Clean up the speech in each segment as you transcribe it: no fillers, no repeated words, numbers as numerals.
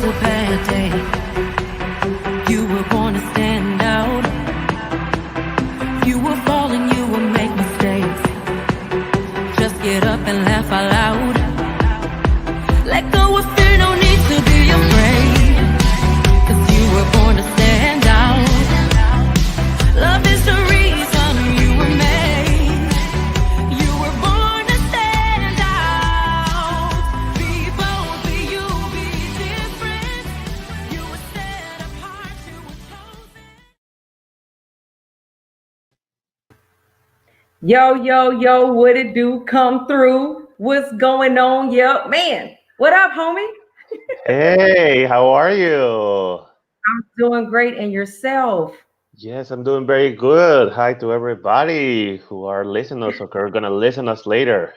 a bad day. You were born to stand out. You will fall and you will make mistakes. Just get up and laugh out loud. Let go of fear, no need to be afraid. 'Cause you were born to stand out. Love is the reason you were made. You were born to stand out. Be bold, be you, be different. You were set apart, you were chosen. Yo, what it do? Come through. What's going on? Yo, man. What up, homie? Hey, how are you? I'm doing great. And yourself? Yes, I'm doing very good. Hi to everybody who are listeners or are gonna listen us later.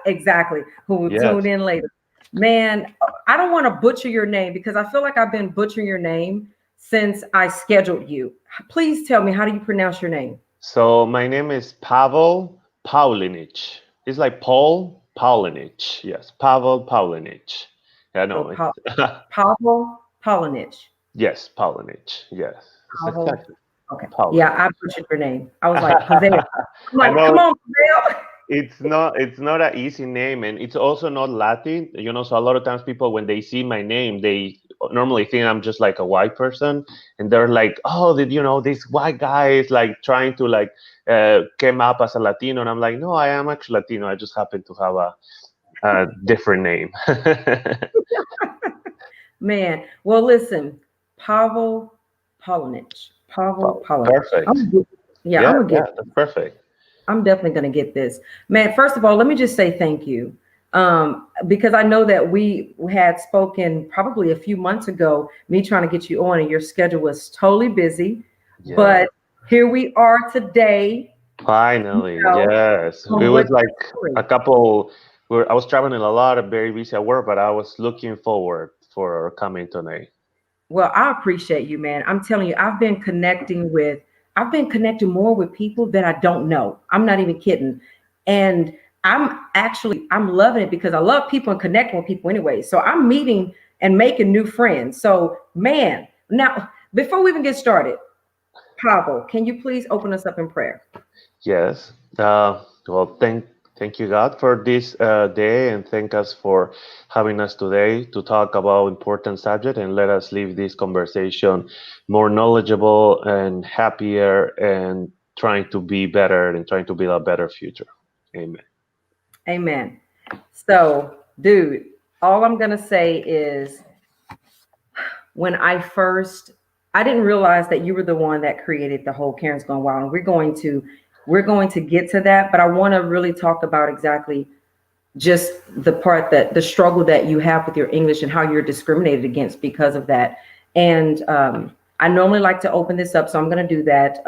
Exactly. Who will Yes. tune in later. Man, I don't want to butcher your name because I feel like I've been butchering your name since I scheduled you. Please tell me, how do you pronounce your name? So my name is Pavel Paulinich. It's like Paul Paulinich. Yes, Pavel Paulinich. I Oh, know. Pavel Paulinich. Yes, Paulinich. Yes, it's Pavel. exactly Okay. Paulinich. Yeah, I butchered your name. I was like, Pavel. I'm I like, know. come on, Pavel. It's not an easy name, and it's also not Latin. So a lot of times people, when they see my name, they normally think I'm just like a white person, and they're like, oh, this white guy is like trying to like came up as a Latino, and I'm like, no, I am actually Latino. I just happen to have a different name. Man, well, listen, Pavel Paulinich. Pavel Paulinich. Perfect. Yeah, I'm gonna get. That's perfect. I'm definitely gonna get this. Man, first of all, let me just say thank you. Because I know that we had spoken probably a few months ago, me trying to get you on, and your schedule was totally busy. Yeah. But here we are today. Finally, You know, yes. on It was what like story. a couple. I was traveling a lot, very busy at work, but I was looking forward for coming tonight. Well, I appreciate you, man. I'm telling you, I've been connecting more with people that I don't know. I'm not even kidding. And I'm loving it because I love people and connecting with people anyway. So I'm meeting and making new friends. So, man, now before we even get started, Pavel, can you please open us up in prayer? Yes. Well, thank you, God, for this day, and thank us for having us today to talk about important subject, and let us leave this conversation more knowledgeable and happier, and trying to be better and trying to build a better future. Amen. Amen. So, dude, all I'm gonna say is when I didn't realize that you were the one that created the whole Karen's Gone Wild. And we're going to get to that, but I want to really talk about exactly just the part that the struggle that you have with your English and how you're discriminated against because of that. And I normally like to open this up, so I'm going to do that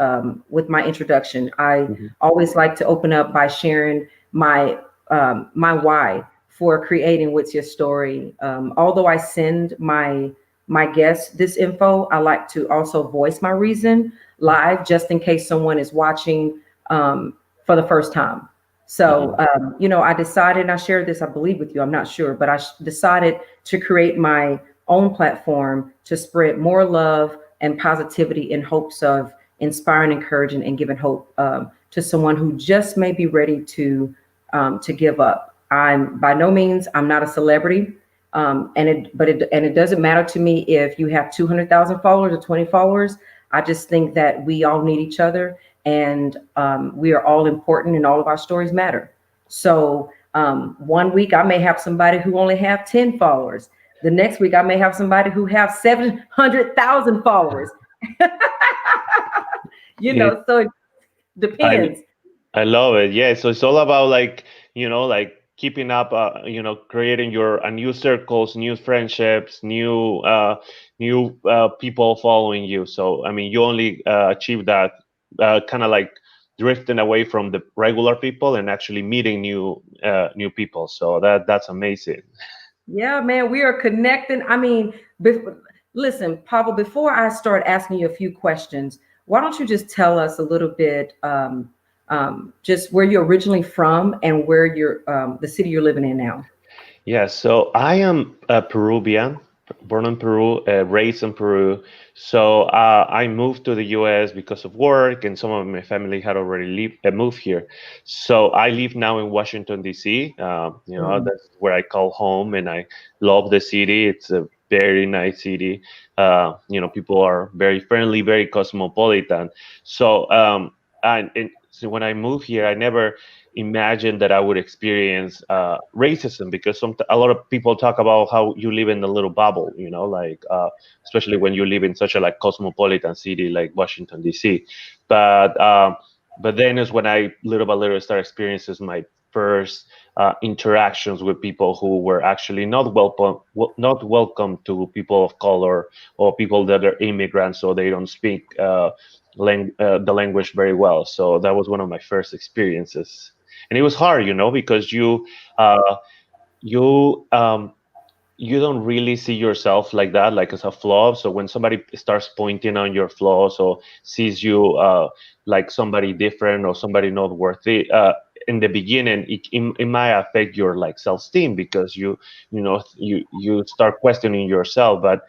with my introduction. I always like to open up by sharing my why for creating What's Your Story. Although I send my guests this info, I like to also voice my reason live, just in case someone is watching for the first time. So, I decided, and I shared this, I believe, with you, I'm not sure, but I decided to create my own platform to spread more love and positivity in hopes of inspiring, encouraging, and giving hope to someone who just may be ready to give up. I'm by no means, I'm not a celebrity. And it doesn't matter to me if you have 200,000 followers or 20 followers. I just think that we all need each other, and we are all important, and all of our stories matter. So 1 week I may have somebody who only have 10 followers. The next week I may have somebody who have 700,000 followers. So it depends. I love it. Yeah. So it's all about like, like keeping up, creating your new circles, new friendships, new people following you. So, I mean, you only achieve that kind of like drifting away from the regular people and actually meeting new people. So that's amazing. Yeah, man, we are connecting. I mean, listen, Pavel, before I start asking you a few questions, why don't you just tell us a little bit, just where you're originally from and where you're, the city you're living in now? Yeah, so I am a Peruvian, born in Peru, raised in Peru. So I moved to the U.S. because of work, and some of my family had already moved here. So I live now in Washington D.C. Mhm. That's where I call home, and I love the city. It's a very nice city. People are very friendly, very cosmopolitan. So and so when I moved here, I never imagine that I would experience racism because a lot of people talk about how you live in a little bubble, especially when you live in such a like cosmopolitan city like Washington D.C. But but then is when I little by little start experiencing my first interactions with people who were actually not welcome to people of color or people that are immigrants or they don't speak the language very well. So that was one of my first experiences, and it was hard, because uh, you you don't really see yourself like that, like as a flaw. So when somebody starts pointing on your flaws or sees you like somebody different or somebody not worthy, in the beginning, it might affect your like self-esteem because you start questioning yourself. But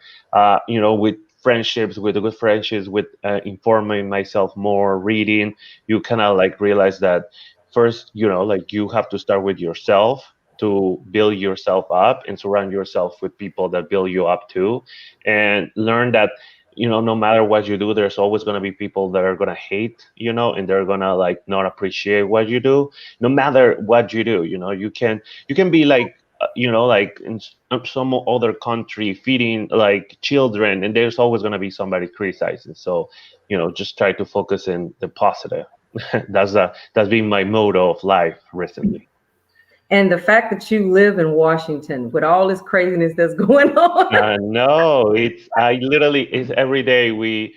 with friendships, with good friendships, with informing myself more, reading, you kind of like realize that first, like you have to start with yourself to build yourself up and surround yourself with people that build you up too, and learn that no matter what you do, there's always going to be people that are going to hate, and they're going to like not appreciate what you do. No matter what you do, you can be like like in some other country feeding like children, and there's always going to be somebody criticizing. So just try to focus in the positive. That's been my motto of life recently. And the fact that you live in Washington with all this craziness that's going on. No, I literally it's every day we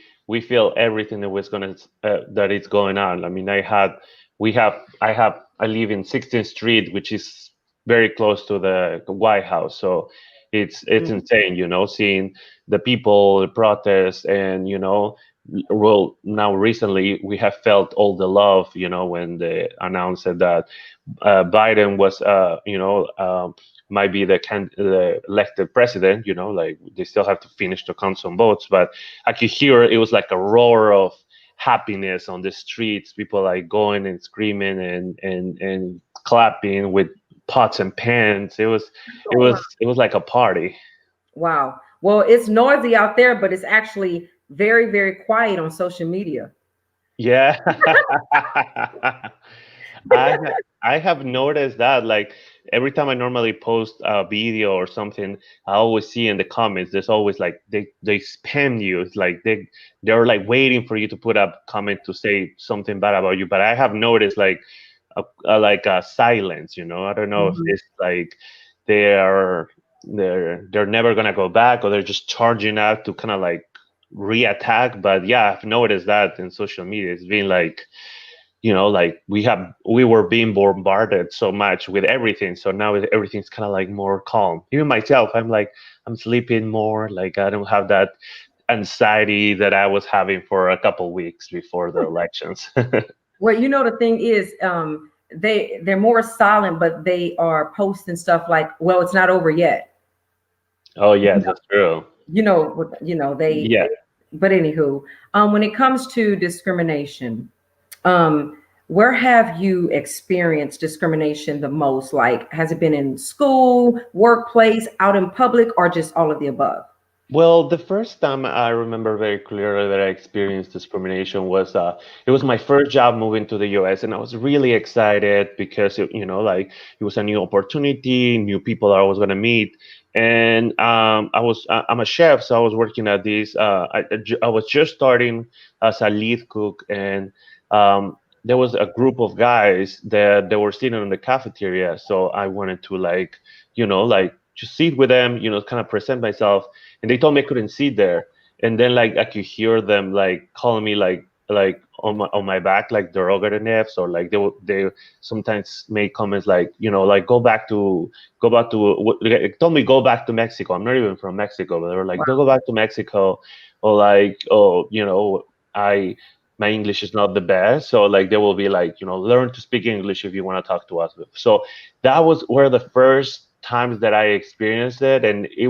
feel everything that is going on. I mean, I live in 16th Street, which is very close to the White House, so it's insane, seeing the people, the protests, and well, now recently we have felt all the love, when they announced that Biden was, might be the elected president. Like they still have to finish to count some votes, but I could hear it was like a roar of happiness on the streets. People like going and screaming and clapping with pots and pans. It was like a party. Wow. Well, it's noisy out there, but it's actually very, very quiet on social media. Yeah. I I have noticed that like every time I normally post a video or something, I always see in the comments there's always like they spam you. It's like they're like waiting for you to put up comment to say something bad about you. But I have noticed like a silence. I don't know if Mhm. it's like they're they're never gonna go back or they're just charging out to kind of like reattack. But yeah, I've noticed that in social media. It's been like like we were being bombarded so much with everything, so now everything's kind of like more calm. Even myself, I'm sleeping more, like I don't have that anxiety that I was having for a couple weeks before the elections. Well, the thing is, they're more silent, but they are posting stuff like, "Well, it's not over yet." Oh yes, that's true. They. Yeah. But anywho, when it comes to discrimination, um, where have you experienced discrimination the most? Like, has it been in school, workplace, out in public, or just all of the above? Well, the first time I remember very clearly that I experienced discrimination was it was my first job moving to the US, and I was really excited because like it was a new opportunity, new people I was going to meet. And I'm a chef, so I was working at this I was just starting as a lead cook, and there was a group of guys that they were sitting in the cafeteria, so I wanted to like like just sit with them, kind of present myself, and they told me I couldn't sit there. And then like I could hear them like calling me like on my back like derogatory names, or like they sometimes make comments like like they told me go back to Mexico. I'm not even from Mexico, but they were like go back to Mexico, or like oh I my English is not the best, so like they will be like learn to speak English if you want to talk to us. So that was where the first times that I experienced it, and it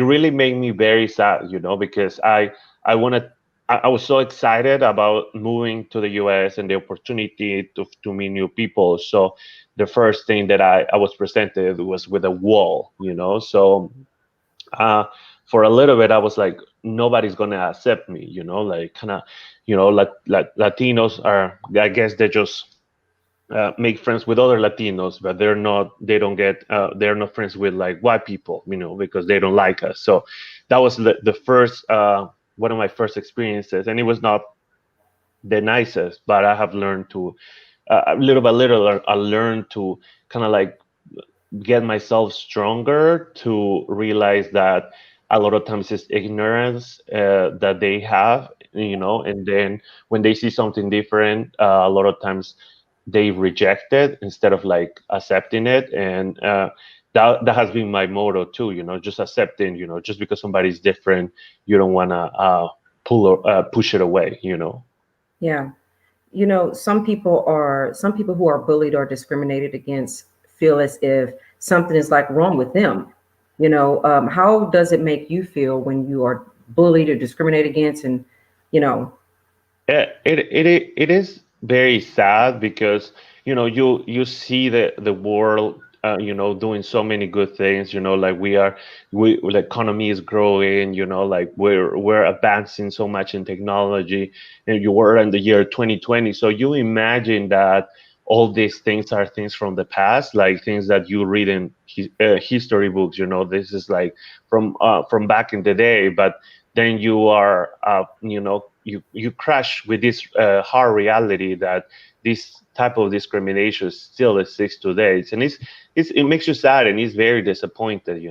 really made me very sad, because I wanted I was so excited about moving to the US and the opportunity to meet new people. So the first thing that I was presented was with a wall, so uh, for a little bit I was like, nobody's gonna accept me, like kind of, Latinos are, I guess they just make friends with other Latinos, but they're not friends with like white people, because they don't like us. So that was the first one of my first experiences, and it was not the nicest, but I have learned to little by little, I learned to kind of like get myself stronger to realize that a lot of times it's ignorance that they have, and then when they see something different, a lot of times they reject it instead of like accepting it. And that has been my motto too, just accepting, just because somebody's different, you don't want to push it away. Yeah. Some people who are bullied or discriminated against feel as if something is like wrong with them. How does it make you feel when you are bullied or discriminated against? And, you know, It is very sad because you see the world doing so many good things, like the economy is growing, like we're advancing so much in technology, and you were in the year 2020, so you imagine that all these things are things from the past, like things that you read in history books, this is like from back in the day. But then you are you crash with this hard reality that this type of discrimination still exists today, and it makes you sad, and it's very disappointed,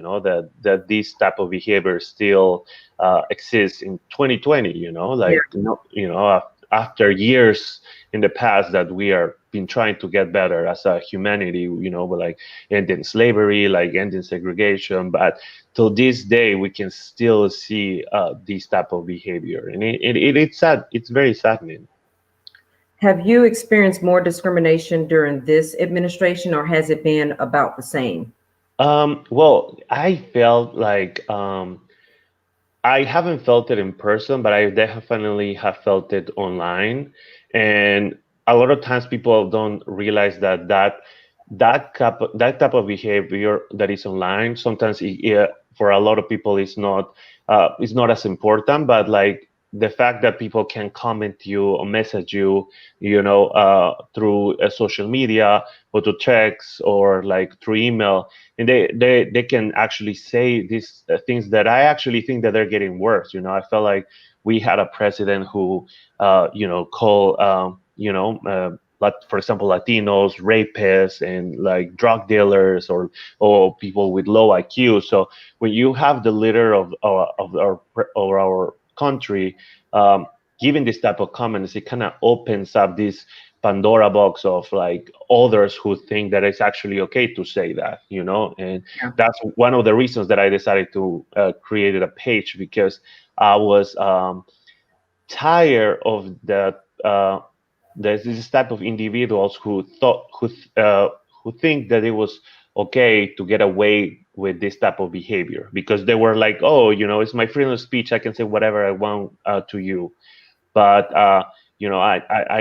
that this type of behavior still exists in 2020, yeah, like after years in the past that we are been trying to get better as a humanity, but like ending slavery, like ending segregation, but till this day we can still see this type of behavior, and it's sad. It's very saddening. have you experienced more discrimination during this administration, or has it been about the same? Well, I felt like I haven't felt it in person, but I definitely have felt it online. And a lot of times people don't realize that type of behavior that is online, sometimes for a lot of people it's not as important. But like the fact that people can comment you or message you, through social media, or to text, or like through email, and they can actually say these things that I actually think that they're getting worse. I felt like we had a president who call for example, Latinos rapists and like drug dealers, or people with low IQ. So when you have the leader of our country um, giving this type of comments, it kind of opens up this Pandora box of like others who think that it's actually okay to say that, and Yeah. that's one of the reasons that I decided to create a page, because I was tired of that. There's this type of individuals who think that it was okay to get away with this type of behavior, because they were like, oh, it's my freedom of speech, I can say whatever I want to you. But I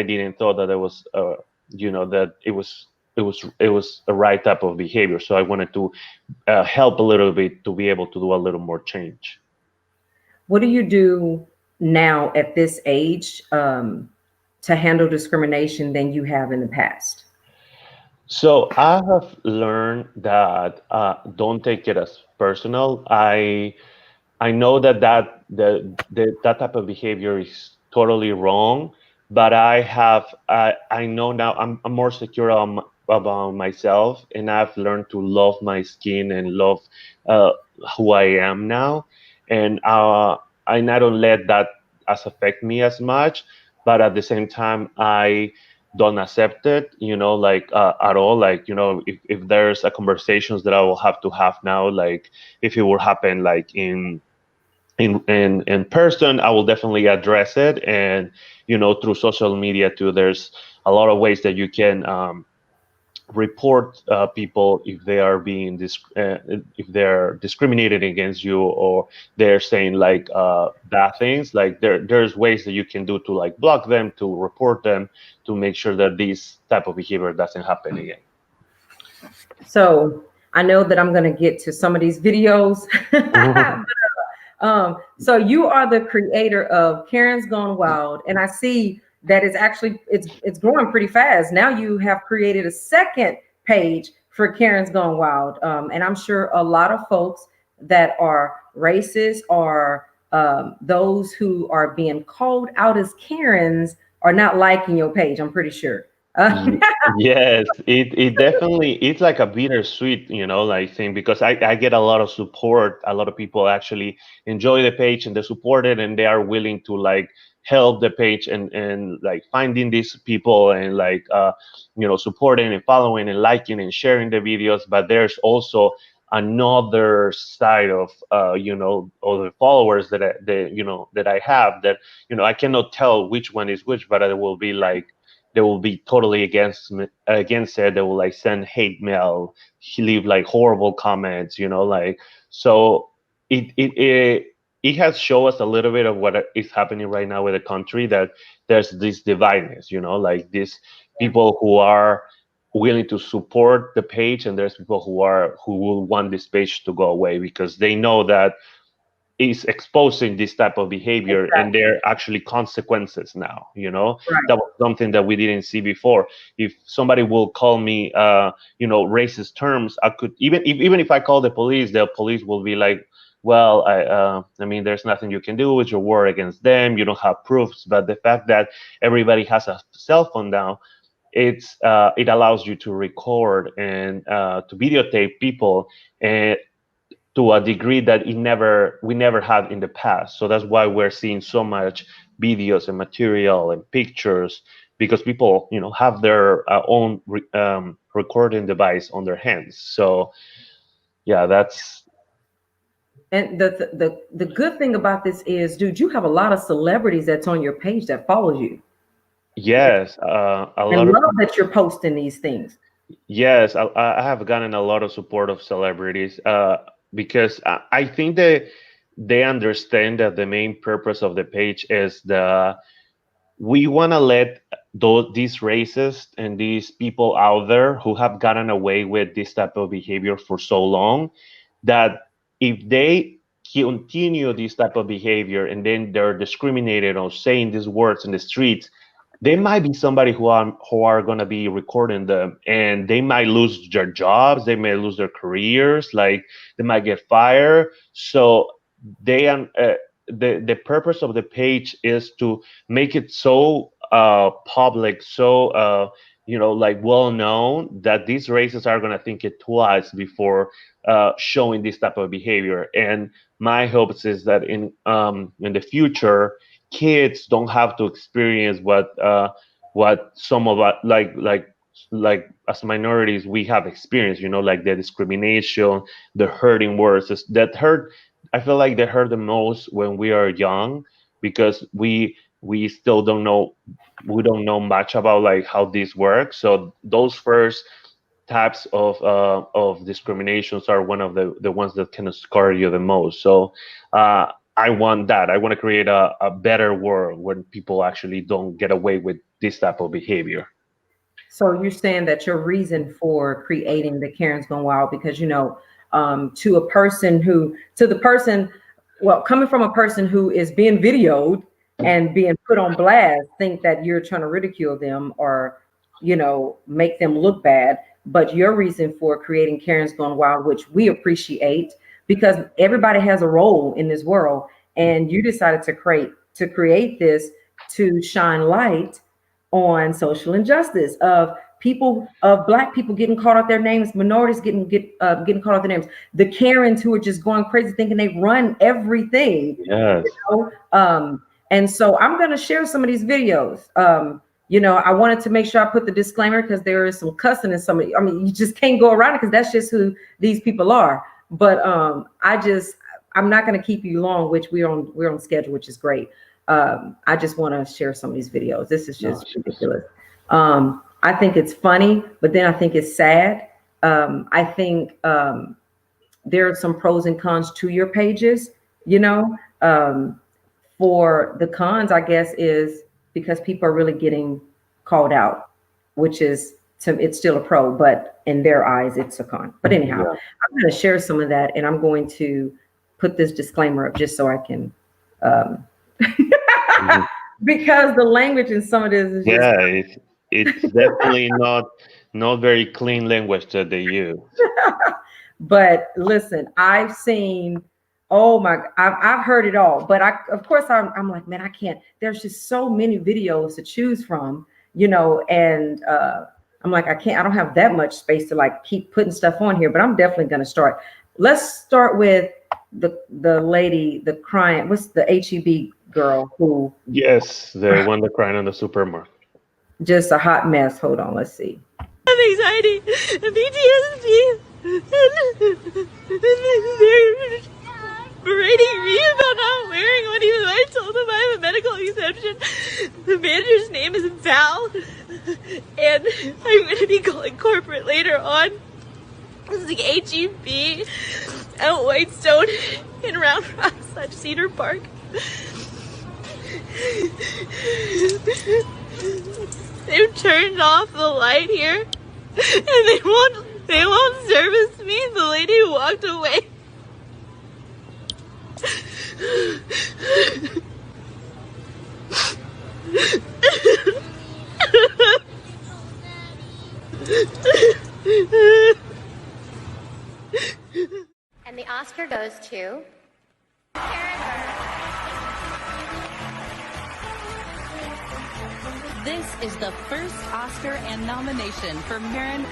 didn't thought that it was that it was the right type of behavior. So I wanted to help a little bit to be able to do a little more change. What do you do now at this age to handle discrimination than you have in the past? So I have learned that don't take it as personal. I know that type of behavior is totally wrong, but I know now I'm more secure about myself, and I've learned to love my skin and love uh, who I am now, and I don't let that as affect me as much, but at the same time I don't accept it, like at all. Like, if there's a conversations that I will have to have now, like if it will happen like in person, I will definitely address it. And through social media too, there's a lot of ways that you can report people if they are being if they're discriminated against you, or they're saying like bad things. Like there's ways that you can do to like block them, to report them, to make sure that this type of behavior doesn't happen again. So I know that I'm going to get to some of these videos. So you are the creator of Karen's Gone Wild, and I see that it's growing pretty fast. Now you have created a second page for Karen's Gone Wild, and I'm sure a lot of folks that are racist or those who are being called out as Karens are not liking your page. I'm pretty sure. Yes, it definitely, it's like a bittersweet, like thing, because I get a lot of support. A lot of people actually enjoy the page and they support it, and they are willing to like help the page and like finding these people and like supporting and following and liking and sharing the videos. But there's also another side of other followers that I have, that I cannot tell which one is which, but it will be like they will be totally against it. They will like send hate mail, leave like horrible comments, like. So it has shown us a little bit of what is happening right now with the country, that there's this dividedness, like these people who are willing to support the page, and there's people who will want this page to go away because they know that is exposing this type of behavior, and there are actually consequences now. Right. That was something that we didn't see before. If somebody will call me racist terms, I could, even if I call the police will be like, well, I mean, there's nothing you can do. It's your war against them. You don't have proofs. But the fact that everybody has a cell phone now, it allows you to record and to videotape people, and to a degree that we never had in the past. So that's why we're seeing so much videos and material and pictures, because people have their own recording device on their hands. So yeah, that's. And the good thing about this is, dude, you have a lot of celebrities that's on your page that follows you. Yes, a lot And of. love that you're posting these things. Yes, I have gotten a lot of support of celebrities, because I think that they understand that the main purpose of the page is we want to let these racists and these people out there who have gotten away with this type of behavior for so long, that if they continue this type of behavior and then they're discriminated or saying these words in the streets, they might be somebody who are going to be recording them, and they might lose their jobs, they may lose their careers, like they might get fired. So they the purpose of the page is to make it so public, so like well known, that these races are going to think it twice before showing this type of behavior. And my hopes is that in the future, kids don't have to experience what some of us, like as minorities, we have experienced, like the discrimination, the hurting words that hurt. I feel like they hurt the most when we are young, because we still don't know, we don't know much about like how this works. So those first types of discriminations are one of the ones that can scar you the most. So I want that. I want to create a better world where people actually don't get away with this type of behavior. So you're saying that your reason for creating the Karen's Gone Wild, because to the person, well, coming from a person who is being videoed and being put on blast, think that you're trying to ridicule them or make them look bad. But your reason for creating Karen's Gone Wild, which we appreciate, because everybody has a role in this world, and you decided to create this to shine light on social injustice of Black people getting caught out their names, minorities getting caught out their names, the Karens who are just going crazy thinking they run everything. Yes. And so I'm going to share some of these videos. I wanted to make sure I put the disclaimer, because there is some cussing in some of, I mean, you just can't go around it, because that's just who these people are. But I'm not going to keep you long, which we're on schedule, which is great. I just want to share some of these videos. This is just ridiculous. I think it's funny, but then I think it's sad. I think there are some pros and cons to your pages, you know. For the cons, I guess, is because people are really getting called out, which is it's still a pro, but in their eyes, it's a con. But anyhow, Yeah. I'm going to share some of that, and I'm going to put this disclaimer up just so I can, Mhm. because the language in some of this is just. Yeah, it's definitely not very clean language that they use. But listen, I've seen, oh my, I've heard it all. But of course, I'm like, man, I can't. There's just so many videos to choose from, you know, and I'm like, I can't. I don't have that much space to like keep putting stuff on here. But I'm definitely going to start. Let's start with the lady, the crying. What's the HEB girl who Yes, the one that crying on the supermarket. just a hot mess? Hold on, let's see. Anxiety, PTSD, and they're berating me about not wearing one even though I told them I have a medical exemption. The manager's name is Val, and I'm going to be calling corporate later on. This is the HEB at Whitestone in Round Rock / Cedar Park. They've turned off the light here, and they won't service me. The lady who walked away. And the Oscar goes to This is the first Oscar and nomination for Karen.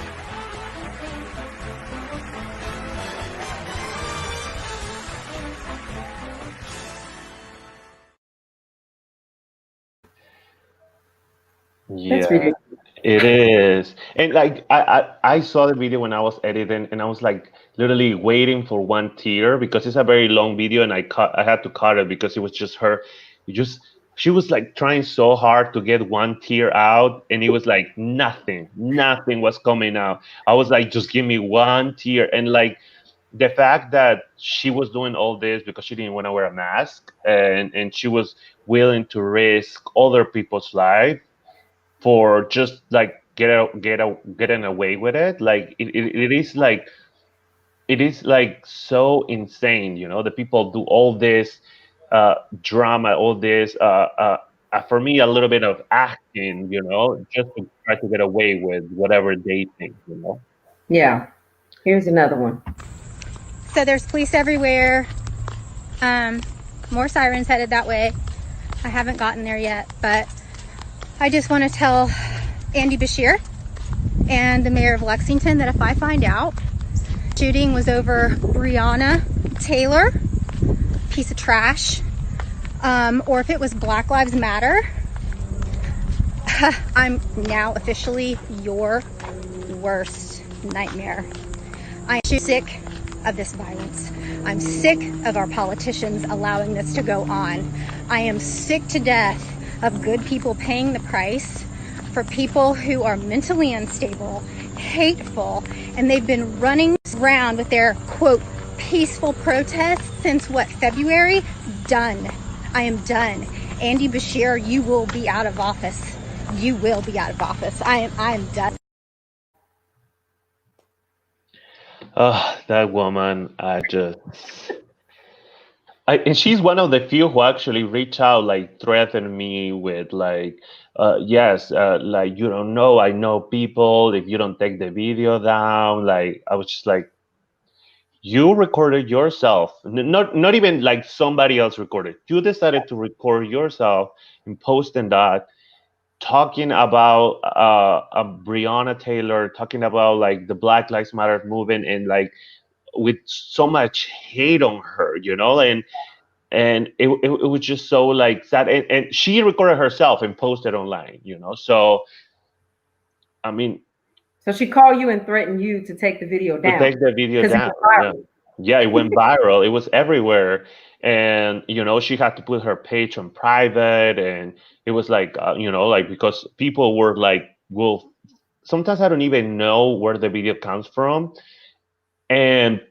That's Yeah, ridiculous. it is. And like I saw the video when I was editing, and I was like literally waiting for one tear because it's a very long video, and I had to cut it because it was just her. It just she was like trying so hard to get one tear out, and it was like nothing was coming out. I was like, just give me one tear, and like the fact that she was doing all this because she didn't want to wear a mask, and she was willing to risk other people's life for just like getting away with it. Like it is like so insane, you know. The people do all this uh drama, all this for me a little bit of acting, you know, just to try to get away with whatever they think, you know. Yeah. Here's another one. So there's police everywhere. More sirens headed that way. I haven't gotten there yet, but I just want to tell Andy Bashir and the mayor of Lexington that if I find out shooting was over Breonna Taylor, piece of trash, or if it was Black Lives Matter, I'm now officially your worst nightmare. I'm sick of this violence. I'm sick of our politicians allowing this to go on. I am sick to death of good people paying the price for people who are mentally unstable, hateful, and they've been running around with their, quote, peaceful protests since what, February? Done. I am done. Andy Bashir, you will be out of office. You will be out of office. I am done. That woman, and she's one of the few who actually reach out, like threaten me with like, yes, like you don't know, I know people. If you don't take the video down, like I was just like, you recorded yourself, not even like somebody else recorded. You decided to record yourself and posting that, talking about Breonna Taylor, talking about like the Black Lives Matter movement, and like with so much hate on her, you know, and it was just so like sad, and she recorded herself and posted online, you know. So I mean, So she called you and threatened you to take the video to down take the video because it down, was yeah, viral. yeah, it went viral, it was everywhere. And you know, she had to put her page on private, and it was like you know, like because people were like, will sometimes I don't even know where the video comes from, and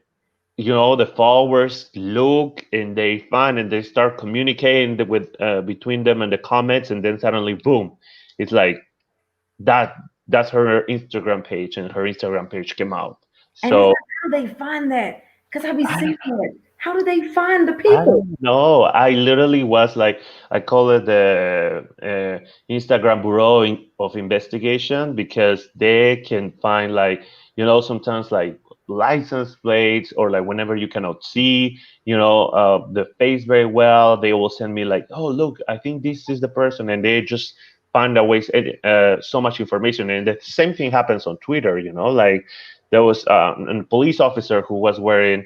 the followers look and they find and they start communicating with between them and the comments, and then suddenly, boom, it's like that. That's her Instagram page, and her Instagram page came out. And it's So like, how do they find that? Because I be seeing it. How do they find the I people? don't know. I literally was like, I call it the Instagram Bureau of Investigation, because they can find, like, sometimes like license plates, or like whenever you cannot see, the face very well, they will send me like, oh, look, I think this is the person. And they just find a ways, so much information. And the same thing happens on Twitter, like there was a police officer who was wearing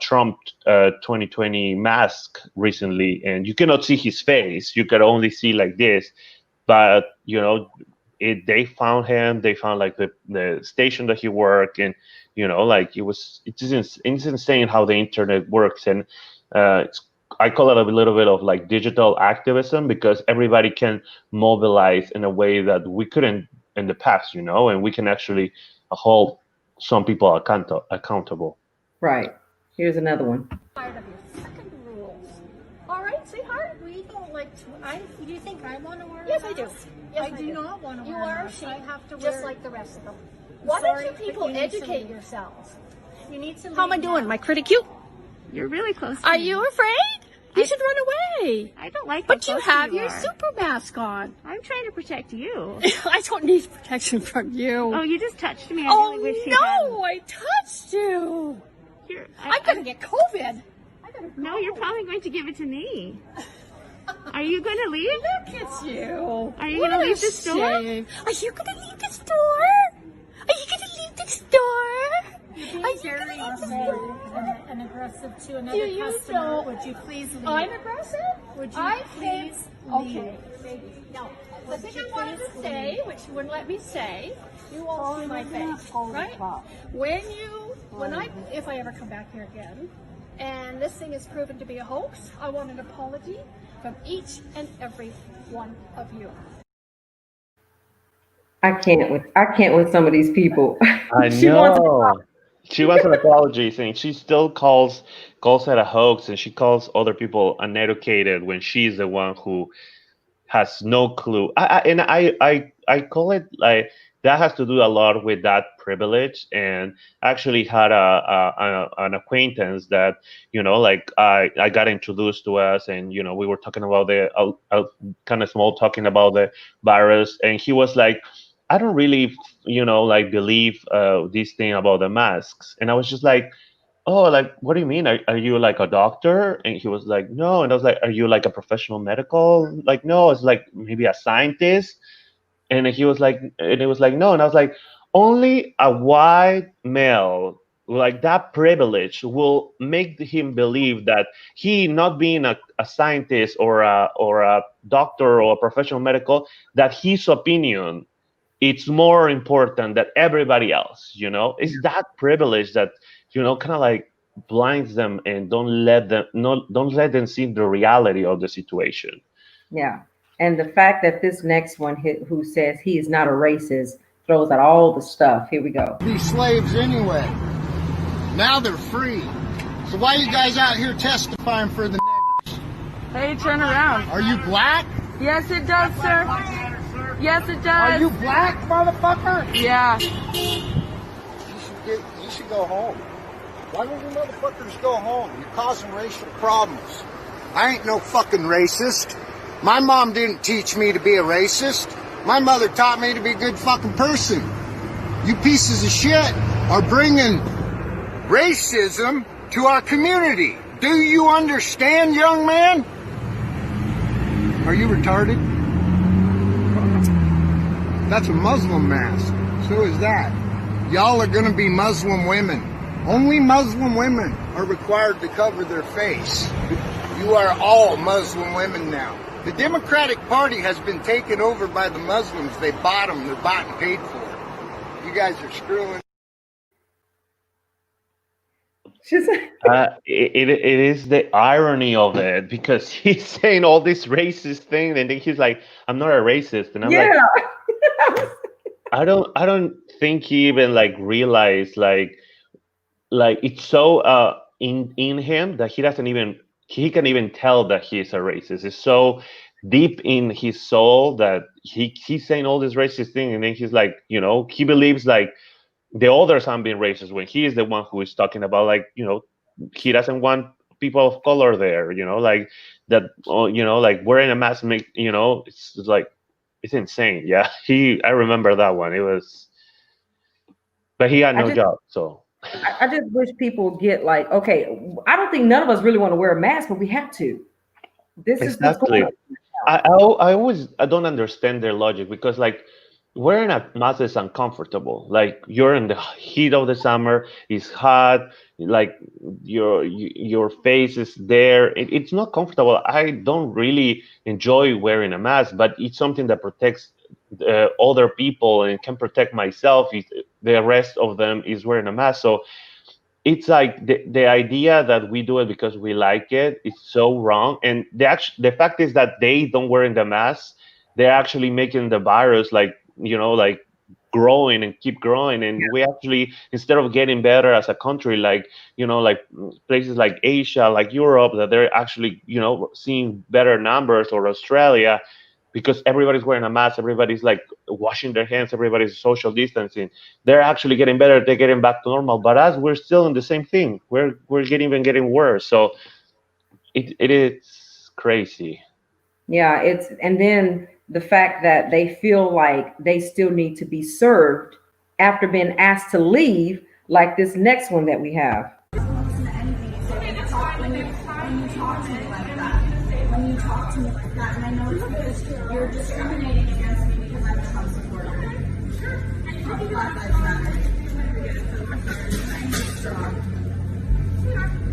Trump 2020 mask recently, and you cannot see his face. You can only see like this, but they found him. They found like the station that he worked, and like it's insane how the internet works. And I call it a little bit of like digital activism, because everybody can mobilize in a way that we couldn't in the past, and we can actually hold some people accountable. Right. Here's another one. Tired of your second rules. All right, sweetheart. We don't like to. Do you think I want to wear? Yes, I do. Yes, I do not want to wear. You are a sheep. I have to wear just like the rest of them. Why don't you people educate yourselves? You need to. How am I doing? Am I pretty cute? You're really close. Are you afraid? You should run away. I don't like. But you have your super mask on. I'm trying to protect you. I don't need protection from you. Oh, you just touched me. I Oh really wish you no! I touched you. I'm gonna get COVID. No, you're probably going to give it to me. Are you going to leave? Look at you. Are you going to leave the store? Are you going to leave the store? Are you going to leave the store? You're being very rude and aggressive to another customer. Would you please leave? I'm aggressive? Would you please leave? Okay, maybe. No. The thing I wanted to say, which you wouldn't let me say, you won't see my face, right? If I ever come back here again, and this thing is proven to be a hoax, I want an apology from each and every one of you. I can't with some of these people. I know. She wants an apology, saying she still calls it a hoax, and she calls other people uneducated when she's the one who has no clue. I call it like that has to do a lot with that privilege. And actually had an acquaintance that like I got introduced to us, and we were talking about the kind of small talking about the virus, and he was like, I don't really like believe this thing about the masks. And I was just like, oh, like, what do you mean? Are you like a doctor? And he was like, no. And I was like, are you like a professional medical? Like, no. It's like maybe a scientist. And he was like, and it was like, no. And I was like, only a white male, like that privilege, will make him believe that he, not being a scientist or a doctor or a professional medical, that his opinion, it's more important than everybody else. It's that privilege that kind of like blinds them and don't let them see the reality of the situation. Yeah. And the fact that this next one who says he is not a racist throws out all the stuff. Here we go. Be slaves anyway. Now they're free. So why are you guys out here testifying for the niggers? Hey, turn around. Are you black? Yes, it does, sir. Yes, it does. Are you black, motherfucker? Yeah. You should go home. Why don't you motherfuckers go home? You're causing racial problems. I ain't no fucking racist. My mom didn't teach me to be a racist. My mother taught me to be a good fucking person. You pieces of shit are bringing racism to our community. Do you understand, young man? Are you retarded? That's a Muslim mask. So is that. Y'all are gonna be Muslim women. Only Muslim women are required to cover their face. You are all Muslim women now. The Democratic Party has been taken over by the Muslims. They bought them. They're bought and paid for. You guys are screwing. It is the irony of it, because he's saying all this racist thing, and then he's like, I'm not a racist. And I'm like, I don't think he even like realized like it's so in him that he can even tell that he's a racist. It's so deep in his soul that he's saying all this racist thing, and then he's like, he believes like the others aren't being racist when he is the one who is talking about, like, he doesn't want people of color there, like that. Like wearing a mask make, it's like it's insane. Yeah, I remember that one. It was, but he had I no just job, so. I just wish people get like, okay, I don't think none of us really want to wear a mask, but we have to. This is what's going Exactly. on. I don't understand their logic, because like wearing a mask is uncomfortable. Like you're in the heat of the summer, it's hot, like your face is there. It's not comfortable. I don't really enjoy wearing a mask, but it's something that protects other people and can protect myself if the rest of them is wearing a mask. So it's like the idea that we do it because we like it is so wrong. And the fact is that they don't wearing the mask, they're actually making the virus like, like growing and keep growing. And we actually, instead of getting better as a country, like, like places like Asia, like Europe, that they're actually, seeing better numbers, or Australia, because everybody's wearing a mask, everybody's like washing their hands, everybody's social distancing. They're actually getting better, they're getting back to normal. But us, we're still in the same thing. We're getting worse. So it is crazy. Yeah, and then the fact that they feel like they still need to be served after being asked to leave, like this next one that we have. When you talk to me like that, and I know it's because you're discriminating against me because I'm a Trump supporter. Black Lives Matter.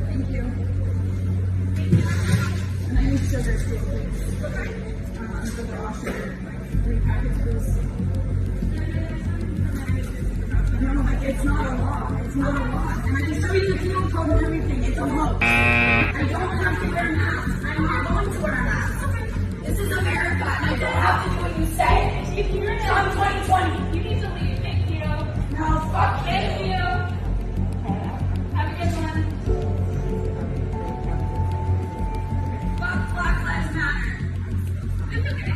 Thank you. And I need sugar too, please. For the raw sugar. 3 packets, please. No, it's not a law. It's not a law. And I can show you the penal code and everything. It's a hoax. I don't have to wear masks. I'm not going to wear a mask. This is America, and I don't have to do what you say. If you're in 2020, you need to leave. Thank you. No, fuck you. Thank you. Have a good one. Fuck Black Lives Matter. It's okay.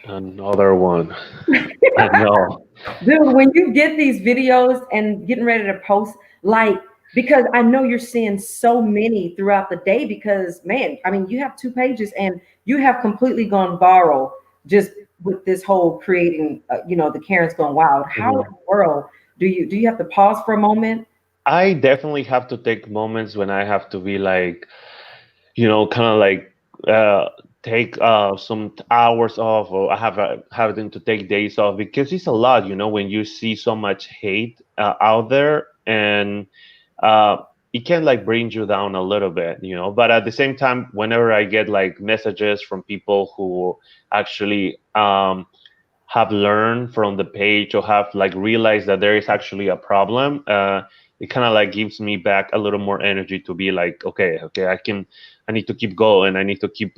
Another one. I know. Dude, when you get these videos and getting ready to post, like, because I know you're seeing so many throughout the day, because man, I mean, you have 2 pages and you have completely gone viral just with this whole creating, the Karen's Gone Wild. How in the world do you have to pause for a moment? I definitely have to take moments when I have to be like, kind of like take some hours off, or I having to take days off, because it's a lot, when you see so much hate out there, and it can like bring you down a little bit, But at the same time, whenever I get like messages from people who actually have learned from the page, or have like realized that there is actually a problem, it kind of like gives me back a little more energy to be like, okay, I need to keep going, I need to keep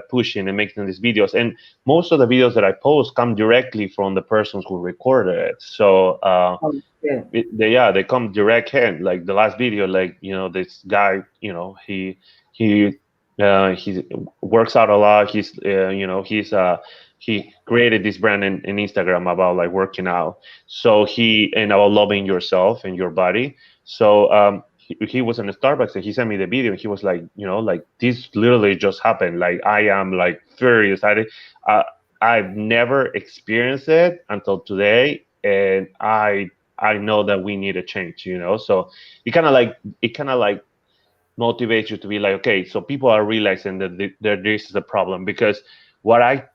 pushing and making these videos. And most of the videos that I post come directly from the persons who recorded it, so they come direct hand. Like the last video, like, this guy, he works out a lot. He created this brand in Instagram about like working out. So and about loving yourself and your body. So he was in a Starbucks, and he sent me the video, and he was like, like, this literally just happened. Like, I am like very excited. I've never experienced it until today, and I know that we need a change. So it kind of like motivates you to be like, okay, so people are realizing that this is a problem. Because what I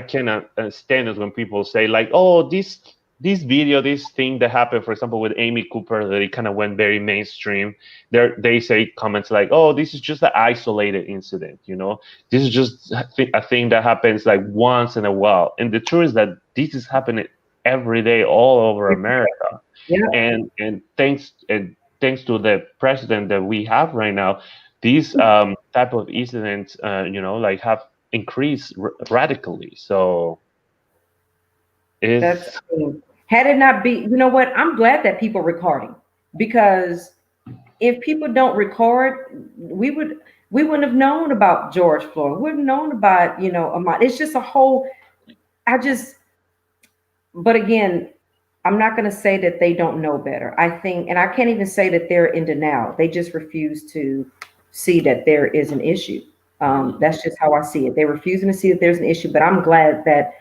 cannot stand is when people say like, oh, this video, this thing that happened, for example, with Amy Cooper, that it kind of went very mainstream. They say comments like, oh, this is just an isolated incident, this is just a thing that happens like once in a while. And the truth is that this is happening every day all over America. Yeah. And thanks to the president that we have right now, these type of incidents, like have increased radically. So That's, it's had it not be, you know what? I'm glad that people recording, because if people don't record, we wouldn't have known about George Floyd. We wouldn't have known about, Ahmaud. It's just a whole. I just, but again, I'm not going to say that they don't know better. I think, and I can't even say that they're in denial. They just refuse to see that there is an issue. That's just how I see it. They're refusing to see that there's an issue. But I'm glad that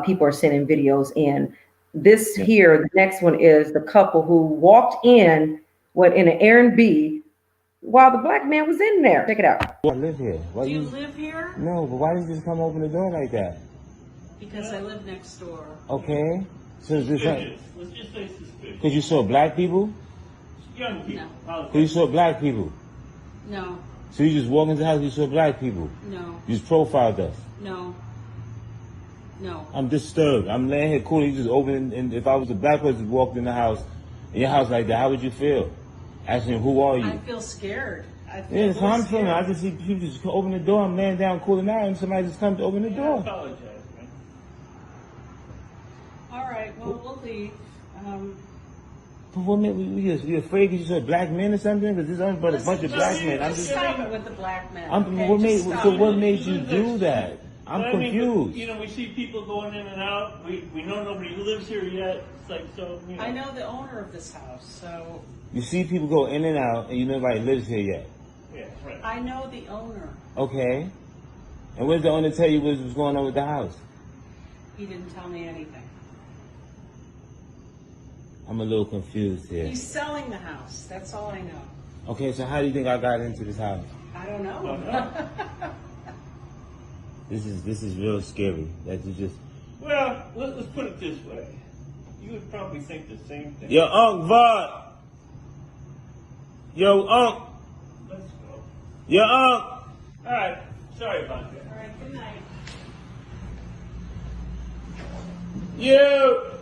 people are sending videos in. This here, the next one is the couple who walked in, in an Airbnb while the black man was in there. Check it out. I live here. Why Do you live here? No, but why did you just come open the door like that? Because I live next door. Okay. So is this Let's just say suspicious. because you saw black people? Young people. No. Because you saw black people? No. So you just walked into the house and you saw black people? No. You just profiled us? No. No. I'm disturbed. I'm laying here cool. You just opened, and if I was a black person walked in the house, in your house like that, how would you feel? Asking, who are you? I feel scared. Yeah, that's how I'm feeling. I just see people just open the door. I'm laying down cooling out, and somebody just comes to open the door. I apologize, man. All right, well, we'll leave. But what made we afraid because you saw black men or something? Because there's nothing but a bunch of black men. I'm just stop it with the black men. What made you do that? I'm confused. We see people going in and out. We know nobody lives here yet. It's like, so, I know the owner of this house, so. You see people go in and out, and you know nobody lives here yet. Yeah, right. I know the owner. Okay. And what did the owner tell you was going on with the house? He didn't tell me anything. I'm a little confused here. He's selling the house. That's all I know. Okay, so how do you think I got into this house? I don't know. This is real scary. That you just. Well, let's put it this way. You would probably think the same thing. Yo, Unc Vod. Yo, Unc. Let's go. Yo, Unc. All right. Sorry about that. All right. Good night. Yo.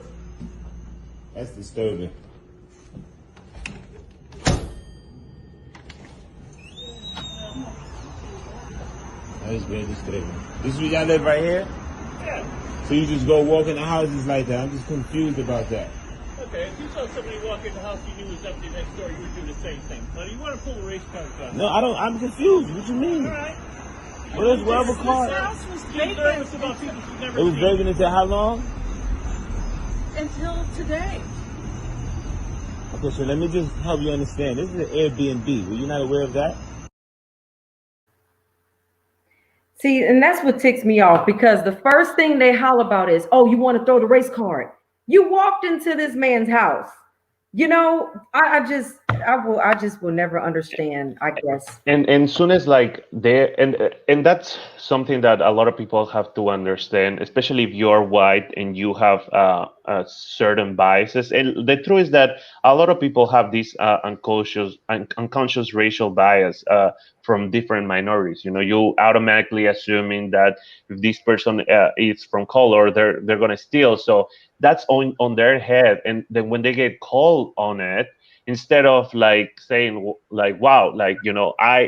That's disturbing. That is very disturbing. This is where y'all live right here? Yeah. So you just go walk in the houses like that? I'm just confused about that. Okay, if you saw somebody walk in the house you knew was empty next door, you would do the same thing. But you want to pull the race car gun? No, I don't. I'm confused. What you mean? All right. What is whatever car? This house was vacant. About people she's never It was seen. vacant until how long? Until today. Okay, so let me just help you understand. This is an Airbnb. Were you not aware of that? See, and that's what ticks me off, because the first thing they holler about is, oh, you want to throw the race card. You walked into this man's house. I just will never understand, I guess. And soon as like and that's something that a lot of people have to understand, especially if you're white and you have certain biases. And the truth is that a lot of people have this unconscious racial bias from different minorities. You automatically assuming that if this person is from color, they're gonna steal. So that's on their head, and then when they get called on it, instead of like saying like, wow, like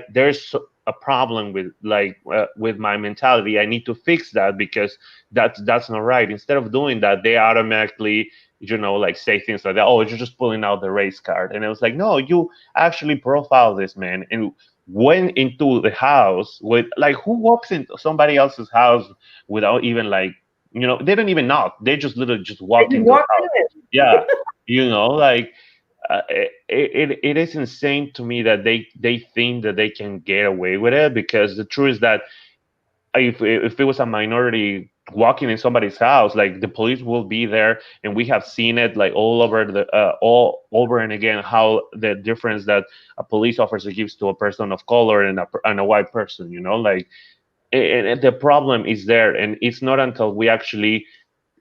there's a problem with my mentality, I need to fix that because that's not right. Instead of doing that, they automatically like say things like that. Oh, you're just pulling out the race card. And it was like, no, you actually profile this man and went into the house with like, who walks into somebody else's house without even like, they don't even knock. They just literally just walk into the house. Yeah. Like it is insane to me that they think that they can get away with it, because the truth is that if it was a minority walking in somebody's house, like the police will be there, and we have seen it like all over and again, how the difference that a police officer gives to a person of color and a white person, like and the problem is there, and it's not until we actually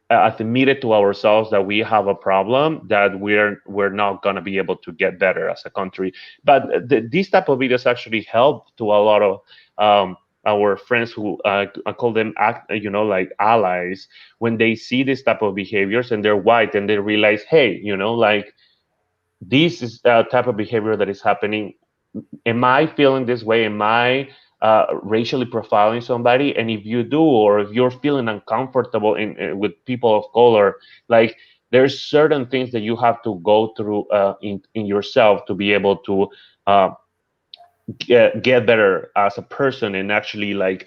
admit it to ourselves that we have a problem that we're not going to be able to get better as a country. But these type of videos actually help to a lot of our friends who I call them like allies, when they see this type of behaviors and they're white and they realize, hey, like this is the type of behavior that is happening. am I feeling this way? Am I racially profiling somebody? And if you do, or if you're feeling uncomfortable with people of color, like there's certain things that you have to go through in yourself to be able to uh, get better as a person and actually like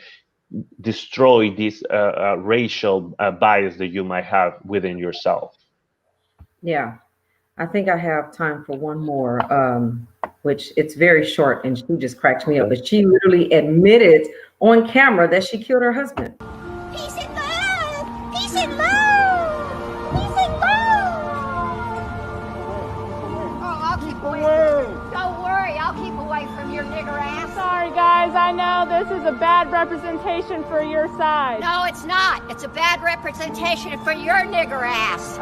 destroy this racial bias that you might have within yourself. Yeah. I think I have time for one more, which it's very short, and she just cracked me up. But she literally admitted on camera that she killed her husband. Peace and love! Peace and love! Peace and love! Oh, I'll keep away. Don't worry, I'll keep away from your nigger ass. Sorry, guys. I know this is a bad representation for your side. No, it's not. It's a bad representation for your nigger ass.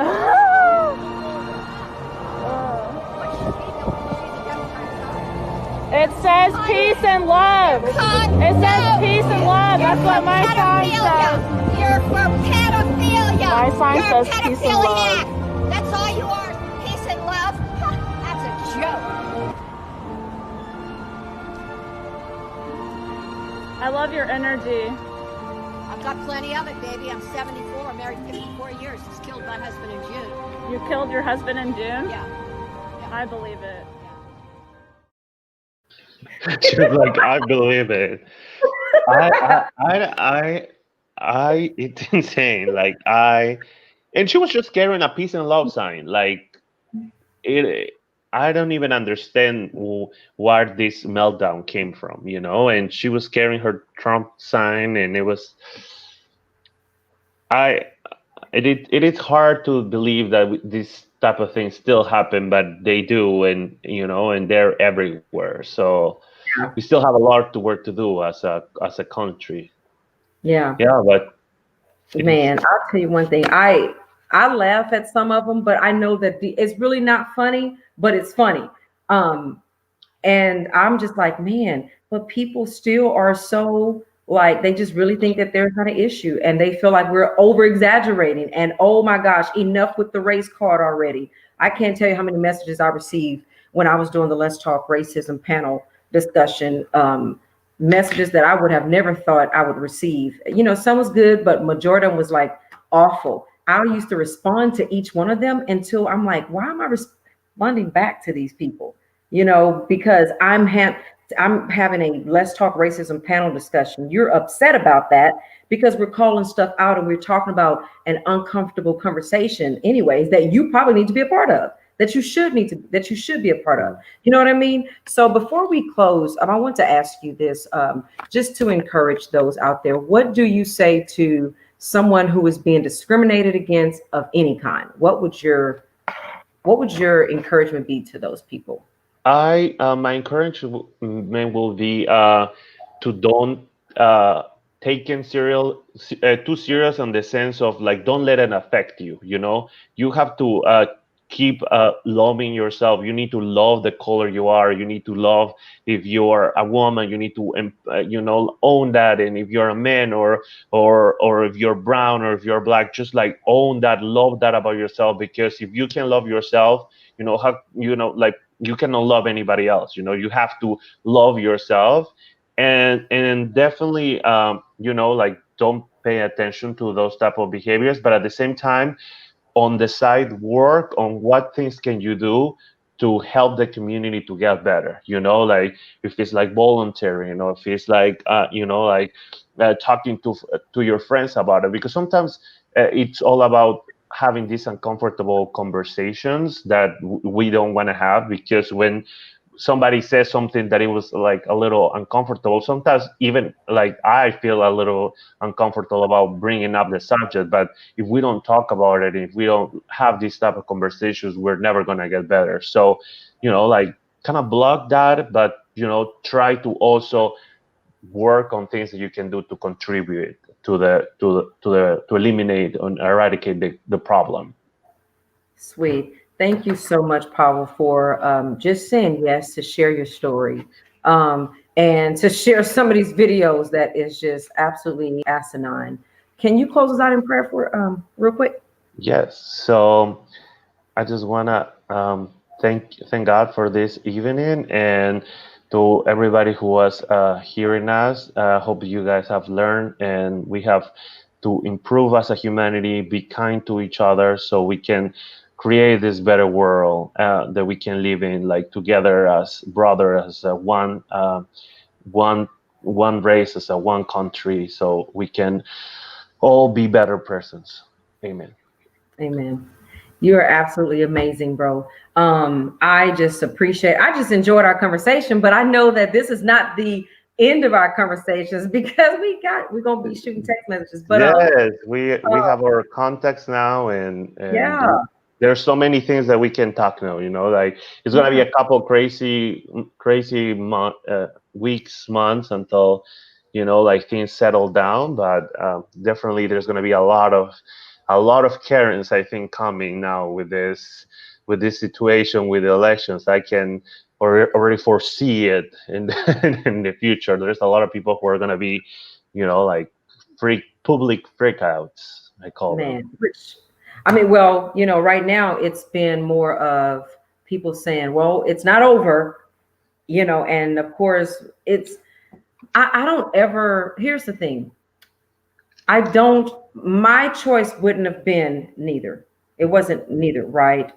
It says peace and love. It says peace and love. That's what my sign says. You're for pedophilia. My sign You're says peace and love. pedophiliac. That's all you are, peace and love. That's a joke. I love your energy. I've got plenty of it, baby. I'm 74, married 54 years. Just killed my husband in June. You killed your husband in June? Yeah. I believe it. She was like, I believe it. It's insane. Like and she was just carrying a peace and love sign. Like I don't even understand where this meltdown came from, you know. And she was carrying her Trump sign, and it was, it is hard to believe that this type of things still happen, but they do, and you know, and they're everywhere. So we still have a lot to work to do as a country. Yeah. Yeah, but man, I'll tell you one thing. I laugh at some of them, but I know that it's really not funny, but it's funny. And I'm just like, man, but people still are so like, they just really think that there's not an issue, and they feel like we're over exaggerating. And oh my gosh, enough with the race card already. I can't tell you how many messages I received when I was doing the Let's Talk Racism panel discussion, messages that I would have never thought I would receive. You know, some was good, but majority of them was like awful. I used to respond to each one of them until I'm like, why am I responding back to these people? You know, because I'm having a Let's Talk Racism panel discussion. You're upset about that because we're calling stuff out and we're talking about an uncomfortable conversation anyways that you probably need to be a part of, that you should be a part of. You know what I mean? So before we close, I want to ask you this, just to encourage those out there. What do you say to someone who is being discriminated against of any kind? What would your encouragement be to those people? My encouragement will be to don't take it too serious in the sense of like, don't let it affect you. You know, you have to keep loving yourself. You need to love the color you are. You need to love, if you're a woman, you need to you know, own that. And if you're a man, or if you're brown, or if you're black, just like own that, love that about yourself. Because if you can love yourself, you know how, you know, like, you cannot love anybody else. You know, you have to love yourself, and definitely you know, like, don't pay attention to those type of behaviors, but at the same time, on the side, work on what things can you do to help the community to get better. You know, like, if it's like volunteering, you know, if it's like you know, like talking to your friends about it, because sometimes it's all about having these uncomfortable conversations that we don't want to have, because when somebody says something that it was like a little uncomfortable, sometimes even like I feel a little uncomfortable about bringing up the subject. But if we don't talk about it, if we don't have these type of conversations, we're never going to get better. So, you know, like, kind of block that, but, you know, try to also work on things that you can do to contribute to eliminate and eradicate the problem. Sweet. Thank you so much, Pavel, for just saying yes to share your story, and to share some of these videos that is just absolutely asinine. Can you close us out in prayer for real quick? Yes. So I just want to thank God for this evening, and to everybody who was hearing us. Hope you guys have learned, and we have to improve as a humanity, be kind to each other, so we can create this better world that we can live in, like together as brothers, as one race, as a one country, so we can all be better persons. Amen. Amen. You are absolutely amazing, bro. I just enjoyed our conversation, but I know that this is not the end of our conversations because we're gonna be shooting text messages. But yes, we have our contacts now, and yeah, there's so many things that we can talk now. Like it's gonna be a couple crazy weeks, months until like things settle down. But definitely, there's gonna be a lot of Karens, I think, coming now with this situation with the elections. I can already foresee it in in the future. There's a lot of people who are gonna be, like public freakouts, I call them. I mean, well, right now it's been more of people saying, well, it's not over, and of course I don't ever, here's the thing. My choice wouldn't have been neither. It wasn't neither, right?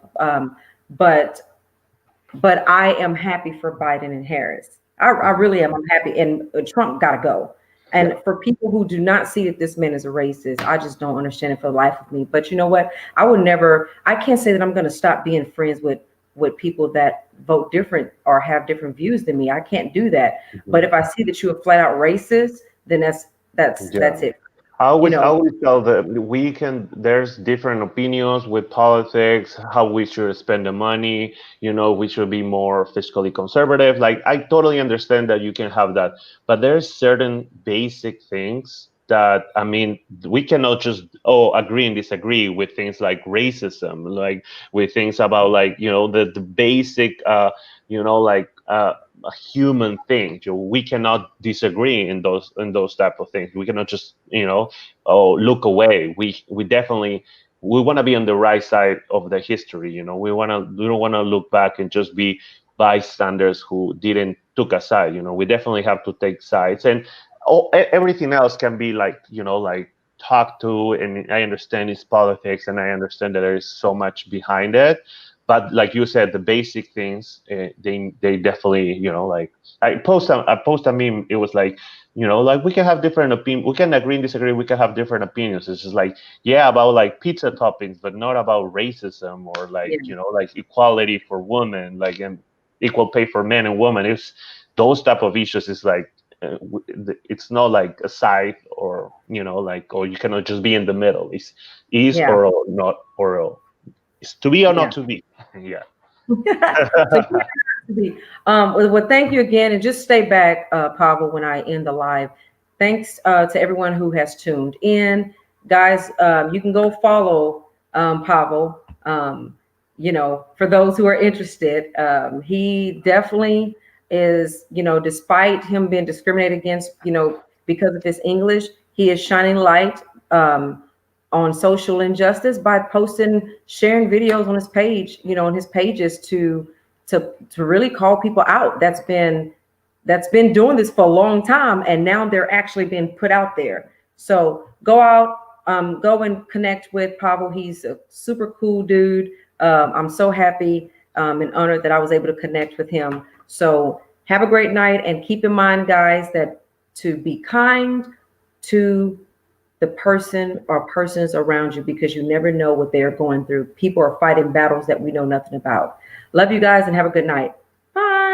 But I am happy for Biden and Harris. I really am. I'm happy. And Trump got to go. And for people who do not see that this man is a racist, I just don't understand it for the life of me. But you know what? I can't say that I'm going to stop being friends with people that vote different or have different views than me. I can't do that. But if I see that you are flat out racist, then that's it. I always tell them there's different opinions with politics, how we should spend the money, we should be more fiscally conservative. Like, I totally understand that you can have that, but there's certain basic things that, I mean, we cannot just, agree and disagree with things like racism, like with things about like, the basic, a human thing. We cannot disagree in those type of things. We cannot just look away. We definitely want to be on the right side of the history. We don't want to look back and just be bystanders who didn't took a side. We definitely have to take sides, and everything else can be like talked to. And I understand it's politics, and I understand that there is so much behind it. But like you said, the basic things, they definitely, like I post a meme. It was like, like we can have different opinions. We can agree and disagree. We can have different opinions. It's just like, about like pizza toppings, but not about racism or like, like equality for women, like and equal pay for men and women. It's those type of issues. Is like, it's not like a side or, like, or you cannot just be in the middle. It's or not or. It's to be or not to be. Yeah. Well, thank you again, and just stay back, Pavel, when I end the live. Thanks to everyone who has tuned in, guys. You can go follow Pavel. For those who are interested, he definitely is. Despite him being discriminated against, because of his English, he is shining light on social injustice by sharing videos on his page, on his pages to really call people out. That's been doing this for a long time, and now they're actually being put out there. So go out, go and connect with Pavel. He's a super cool dude. I'm so happy and honored that I was able to connect with him. So have a great night, and keep in mind, guys, that to be kind to the person or persons around you, because you never know what they're going through. People are fighting battles that we know nothing about. Love you guys, and have a good night. Bye.